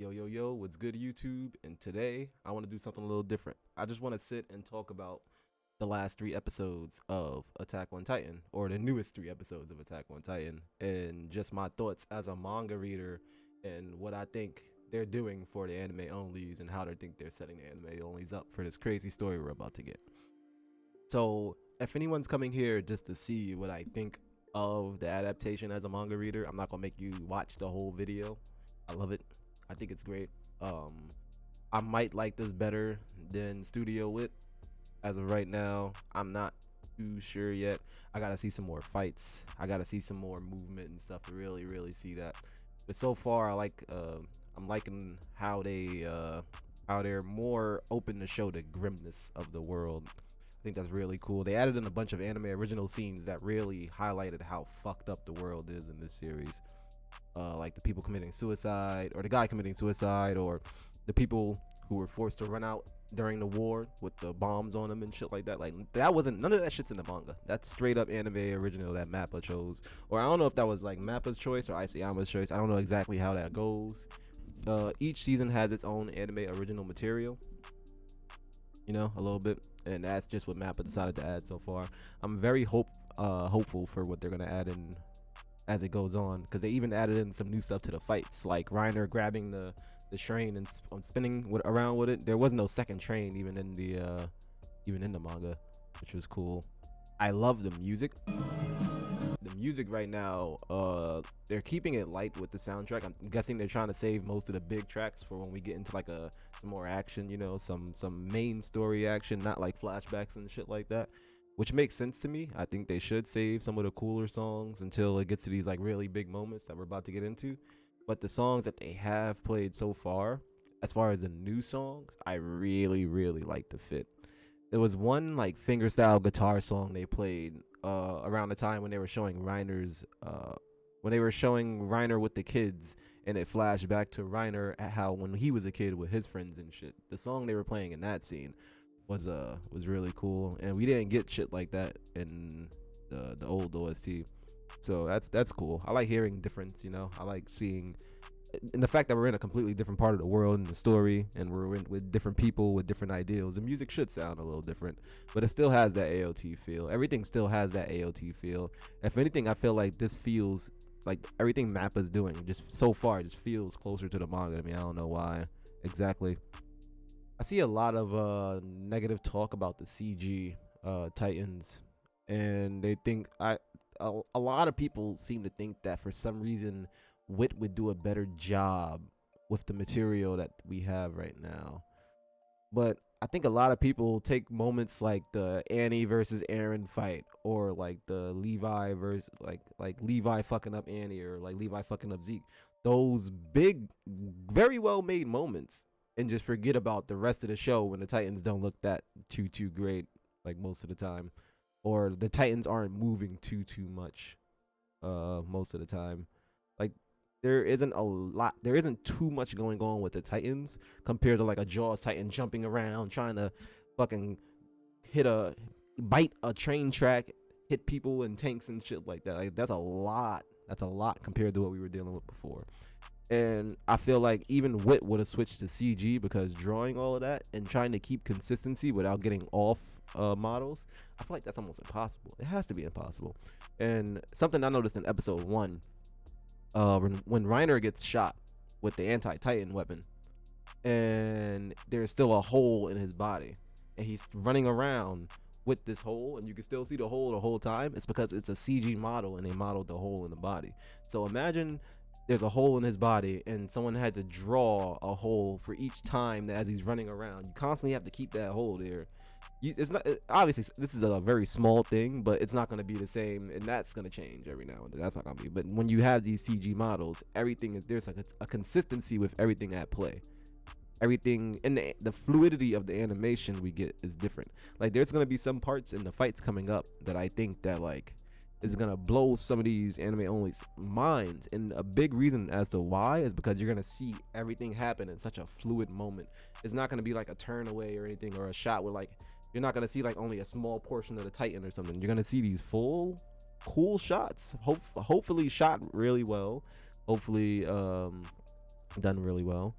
Yo, what's good, YouTube? And today I want to do something a little different. I just want to sit and talk about the last three episodes of Attack on Titan, or the newest three episodes of Attack on Titan, and just my thoughts as a manga reader and what I think they're doing for the anime onlys and how they think they're setting the anime onlys up for this crazy story we're about to get. So, if anyone's coming here just to see what I think of the adaptation as a manga reader, I'm not gonna make you watch the whole video. I love it. I think it's great. I might like this better than Studio Wit. As of right now, I'm not too sure yet. I gotta see some more fights. I gotta see some more movement and stuff to really see that. But so far, I'm liking how they're more open to show the grimness of the world. I think that's really cool. They added in a bunch of anime original scenes that really highlighted how fucked up the world is in this series. Like the people committing suicide, or the guy committing suicide, or the people who were forced to run out during the war with the bombs on them and shit like that. Like, that wasn't, none of that shit's in the manga. That's straight up anime original that Mappa chose. Or I don't know if that was like Mappa's choice or Isayama's choice. I don't know exactly how that goes. Each season has its own anime original material, you know, a little bit, and that's just what Mappa decided to add so far. I'm very hopeful for what they're gonna add in as it goes on, because they even added in some new stuff to the fights, like Reiner grabbing the train and spinning around with it. There was no second train even in the manga, which was cool. I love the music. The music right now, they're keeping it light with the soundtrack. I'm guessing they're trying to save most of the big tracks for when we get into like some more action, you know, some main story action, not like flashbacks and shit like that. Which makes sense to me. I think they should save some of the cooler songs until it gets to these like really big moments that we're about to get into. But the songs that they have played so far as the new songs, I really like the fit. There was one like fingerstyle guitar song they played around the time when they were showing Reiner with the kids, and it flashed back to Reiner at how when he was a kid with his friends and shit. The song they were playing in that scene was really cool, and we didn't get shit like that in the old OST. So that's cool. I like hearing difference, you know. I like seeing, and the fact that we're in a completely different part of the world in the story, and we're with different people with different ideals. The music should sound a little different, but it still has that AOT feel. Everything still has that AOT feel. If anything, I feel like this feels like everything Mappa's doing just so far just feels closer to the manga to me. I don't know why exactly. I see a lot of negative talk about the CG Titans, and they think a lot of people seem to think that for some reason Wit would do a better job with the material that we have right now. But I think a lot of people take moments like the Annie versus Aaron fight, or like the Levi versus like Levi fucking up Annie, or like Levi fucking up Zeke. Those big, very well made moments, and just forget about the rest of the show when the Titans don't look that too great, like most of the time, or the Titans aren't moving too much most of the time. Like, there isn't too much going on with the Titans compared to like a Jaws Titan jumping around trying to fucking bite a train track, hit people and tanks and shit like that. Like, that's a lot compared to what we were dealing with before. And I feel like even Wit would have switched to CG, because drawing all of that and trying to keep consistency without getting off models, I feel like that's almost impossible. It has to be impossible. And something I noticed in episode 1, when Reiner gets shot with the anti-Titan weapon, and there's still a hole in his body, and he's running around with this hole, and you can still see the hole the whole time. It's because it's a CG model, and they modeled the hole in the body. So imagine there's a hole in his body, and someone had to draw a hole for each time that as he's running around. You constantly have to keep that hole there. It's not, obviously this is a very small thing, but it's not going to be the same, and that's going to change every now and then. That's not going to be. But when you have these CG models, there's like a consistency with everything at play. Everything, and the fluidity of the animation we get is different. Like, there's going to be some parts in the fights coming up that I think that like is gonna blow some of these anime only minds, and a big reason as to why is because you're gonna see everything happen in such a fluid moment. It's not gonna be like a turn away or anything, or a shot where like you're not gonna see like only a small portion of the Titan or something. You're gonna see these full cool shots, hopefully shot really well, hopefully done really well.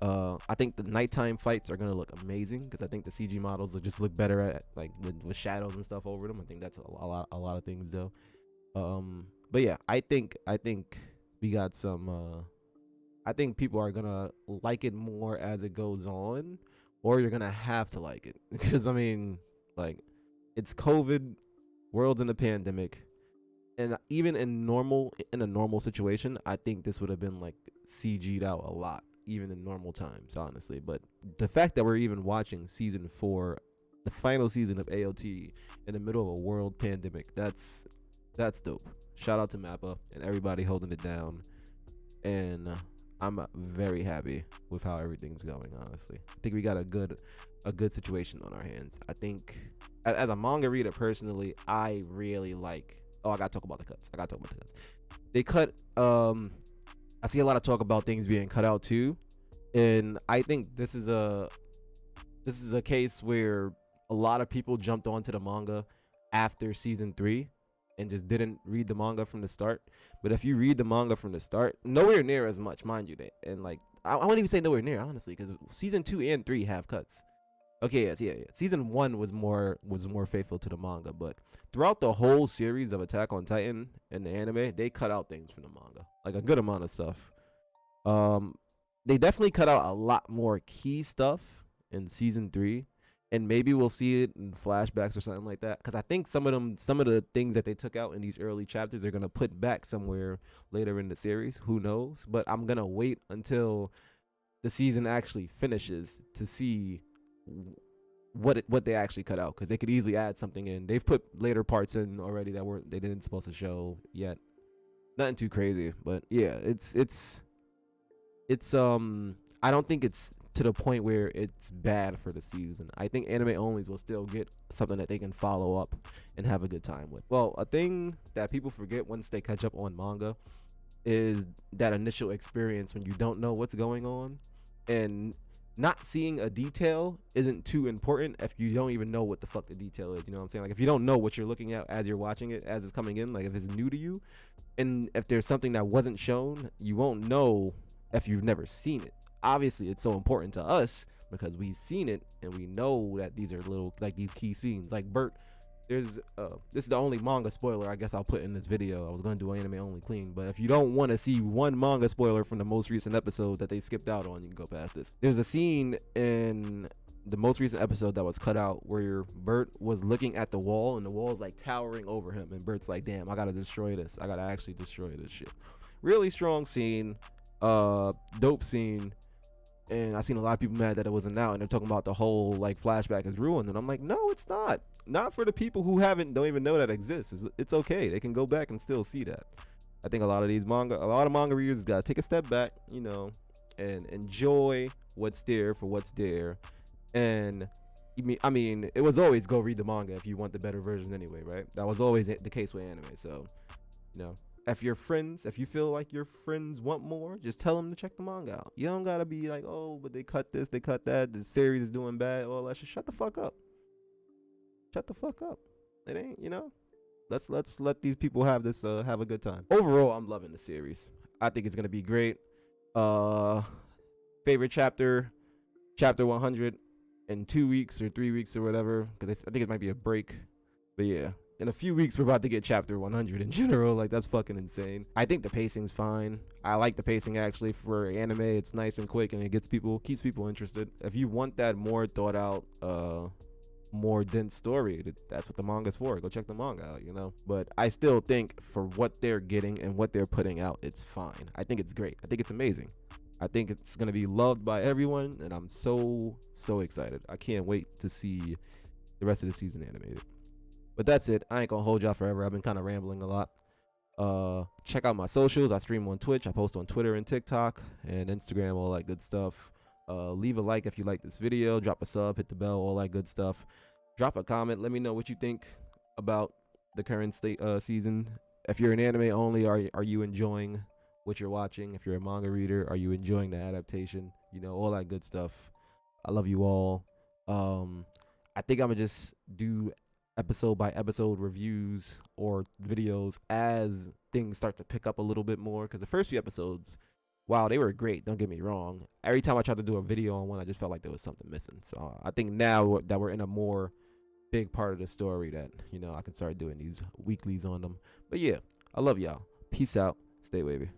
I think the nighttime fights are gonna look amazing because I think the CG models will just look better at like with shadows and stuff over them. I think that's a lot of things though. But yeah, I think we got some. I think people are gonna like it more as it goes on, or you're gonna have to like it because I mean, like, it's COVID, world's in a pandemic, and even in a normal situation, I think this would have been like CG'd out a lot, even in normal times, honestly. But the fact that we're even watching season 4, the final season of AOT, in the middle of a world pandemic, that's dope. Shout out to Mappa and everybody holding it down, and I'm very happy with how everything's going. Honestly, I think we got a good situation on our hands. I think as a manga reader personally, I really like. Oh, I gotta talk about the cuts. They cut. I see a lot of talk about things being cut out too, and I think this is a case where a lot of people jumped onto the manga after season 3 and just didn't read the manga from the start. But if you read the manga from the start, nowhere near as much, mind you. And like, I won't even say nowhere near, honestly, because season 2 and 3 have cuts. Okay, yes, yeah. Season 1 was more faithful to the manga, but throughout the whole series of Attack on Titan and the anime, they cut out things from the manga, like a good amount of stuff. Um, they definitely cut out a lot more key stuff in season 3, and maybe we'll see it in flashbacks or something like that. Because I think some of the things that they took out in these early chapters, they're gonna put back somewhere later in the series. Who knows? But I'm gonna wait until the season actually finishes to see what they actually cut out, because they could easily add something in. They've put later parts in already that they didn't supposed to show yet. Nothing too crazy, but yeah, it's I don't think it's to the point where it's bad for the season. I think anime onlys will still get something that they can follow up and have a good time with. Well, a thing that people forget once they catch up on manga is that initial experience when you don't know what's going on, and not seeing a detail isn't too important if you don't even know what the fuck the detail is. You know what I'm saying? Like, if you don't know what you're looking at as you're watching it, as it's coming in, like if it's new to you, and if there's something that wasn't shown, you won't know if you've never seen it. Obviously, it's so important to us because we've seen it and we know that these are little, like, these key scenes. Like Bert, this is the only manga spoiler I guess I'll put in this video. I was gonna do anime only clean, but if you don't want to see one manga spoiler from the most recent episode that they skipped out on, you can go past this. There's a scene in the most recent episode that was cut out where Bert was looking at the wall and the wall is like towering over him, and Bert's like, damn, I gotta destroy this. I gotta actually destroy this shit. Really strong scene, dope scene. And I seen a lot of people mad that it wasn't out, and they're talking about the whole like flashback is ruined. And I'm like, no, it's not. Not for the people who don't even know that exists. It's okay. They can go back and still see that. I think a lot of manga readers gotta take a step back, and enjoy what's there for what's there. And I mean, it was always go read the manga if you want the better version anyway, right? That was always the case with anime. So, if you feel like your friends want more, just tell them to check the manga out. You don't gotta be like, oh, but they cut this, they cut that, the series is doing bad, all that shit. Shut the fuck up. Shut the fuck up. It ain't, Let's let these people have this, have a good time. Overall, I'm loving the series. I think it's gonna be great. Favorite chapter 100 in 2 weeks or 3 weeks or whatever, because I think it might be a break. But yeah, in a few weeks we're about to get chapter 100 in general. Like, that's fucking insane. I think the pacing's fine. I like the pacing actually for anime. It's nice and quick, and it keeps people interested. If you want that more thought out, more dense story, that's what the manga's for. Go check the manga out, But I still think for what they're getting and what they're putting out, it's fine. I think it's great. I think it's amazing. I think it's gonna be loved by everyone, and I'm so excited. I can't wait to see the rest of the season animated. But that's it. I ain't gonna hold y'all forever. I've been kind of rambling a lot. Check out my socials. I stream on Twitch. I post on Twitter and TikTok and Instagram, all that good stuff. Leave a like if you like this video. Drop a sub, hit the bell, all that good stuff. Drop a comment. Let me know what you think about the current season. If you're an anime only, are you enjoying what you're watching? If you're a manga reader, are you enjoying the adaptation? All that good stuff. I love you all. I think I'm gonna just do episode by episode reviews or videos as things start to pick up a little bit more, because the first few episodes Wow, they were great. Don't get me wrong. Every time I tried to do a video on one, I just felt like there was something missing. So I think now that we're in a more big part of the story, that I can start doing these weeklies on them. But yeah, I love y'all. Peace out. Stay wavy.